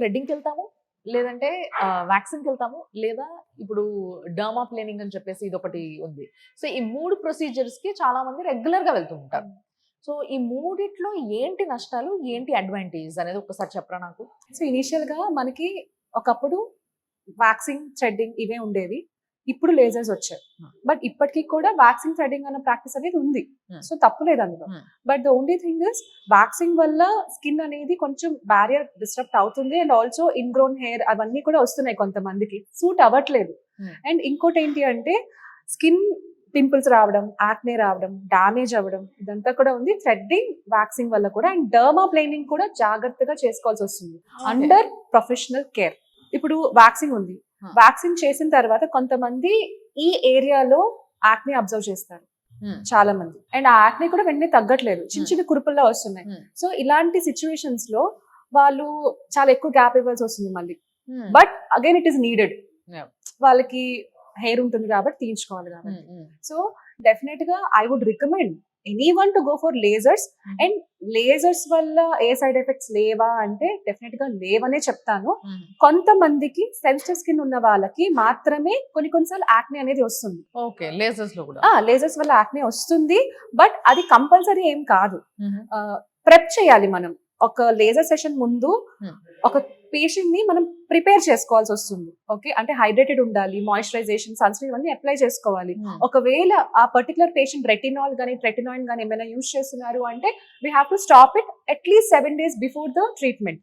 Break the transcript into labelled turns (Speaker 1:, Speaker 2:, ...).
Speaker 1: థ్రెడ్డింగ్‌కి వెళ్తాము. లేదంటే వ్యాక్సింగ్‌కి వెళ్తాము. లేదా ఇప్పుడు డర్మా ప్లేనింగ్ అని చెప్పేసి ఇదొకటి ఉంది. సో, ఈ 3 ప్రొసీజర్స్‌కి చాలా మంది రెగ్యులర్‌గా వెళ్తూ ఉంటారు. సో, ఈ మూడిట్లో ఏంటి నష్టాలు? ఏంటి అడ్వాంటేజ్ అనేది ఒక్కసారి చెప్పరా నాకు?
Speaker 2: సో ఇనీషియల్‌గా మనకి ఒకప్పుడు వాక్సింగ్, థ్రెడ్డింగ్ ఇవే ఉండేవి. ఇప్పుడు లేజర్స్ వచ్చాయి. బట్ ఇప్పటికి కూడా వాక్సింగ్, థ్రెడ్డింగ్ అన్న ప్రాక్టీస్ అనేది ఉంది. సో తప్పు లేదు అందులో. But the only thing is waxing వల్ల స్కిన్ అనేది కొంచెం బ్యారియర్ డిస్టర్బ్ అవుతుంది అండ్ ఆల్సో ఇన్గ్రోన్ హెయిర్ అవన్నీ కూడా వస్తున్నాయి కొంతమందికి. సూట్ అవ్వట్లేదు. అండ్ ఇంకోటి ఏంటి అంటే స్కిన్ పింపుల్స్ రావడం, యాక్నే రావడం, డామేజ్ అవ్వడం ఇదంతా కూడా ఉంది థ్రెడ్డింగ్, వాక్సింగ్ వల్ల కూడా. అండ్ డర్మా ప్లేనింగ్ కూడా జాగ్రత్తగా చేసుకోవాల్సి వస్తుంది అండర్ ప్రొఫెషనల్ కేర్. ఇప్పుడు వాక్సింగ్ ఉంది. వాక్సింగ్ చేసిన తర్వాత కొంతమంది ఈ ఏరియాలో యాక్నే అబ్జర్వ్ చేస్తారు చాలా మంది. అండ్ ఆ యాక్నే కూడా వెంటనే తగ్గట్లేదు, చిన్న చిన్న కురుపుల్లా వస్తున్నాయి. సో ఇలాంటి సిచ్యువేషన్స్ లో వాళ్ళు చాలా ఎక్కువ గ్యాప్ ఇవ్వాల్సి వస్తుంది మళ్ళీ. But again it is needed. వాళ్ళకి హెయిర్ ఉంటుంది కాబట్టి తీయించుకోవాలి కాబట్టి. సో డెఫినెట్ గా I would recommend anyone to go for lasers. And lasers వల్ల ఏ సైడ్ ఎఫెక్ట్స్ లేవా అంటే డెఫినెట్ గా లేవనే చెప్తాను. కొంతమందికి సెన్సిటివ్ స్కిన్ ఉన్న వాళ్ళకి మాత్రమే కొన్నిసార్లు యాక్నే అనేది వస్తుంది.
Speaker 1: ఓకే, లేజర్స్ లో కూడా
Speaker 2: లేజర్స్ వల్ల యాక్నే వస్తుంది. బట్ అది కంపల్సరీ ఏం కాదు. ప్రెప్ చేయాలి మనం. ఒక లేజర్ సెషన్ ముందు ఒక పేషెంట్ ని మనం ప్రిపేర్ చేసుకోవాల్సి వస్తుంది. ఓకే, అంటే హైడ్రేటెడ్ ఉండాలి, మాయిశ్చరైజేషన్, సన్ స్క్రీన్ అన్ని అప్లై చేసుకోవాలి. ఒకవేళ ఆ పర్టికులర్ పేషెంట్ రెటినాల్ గానీ ట్రెటినాయిన్ గానీ ఏమైనా యూజ్ చేస్తున్నారు అంటే we have to stop it at least 7 days before the treatment.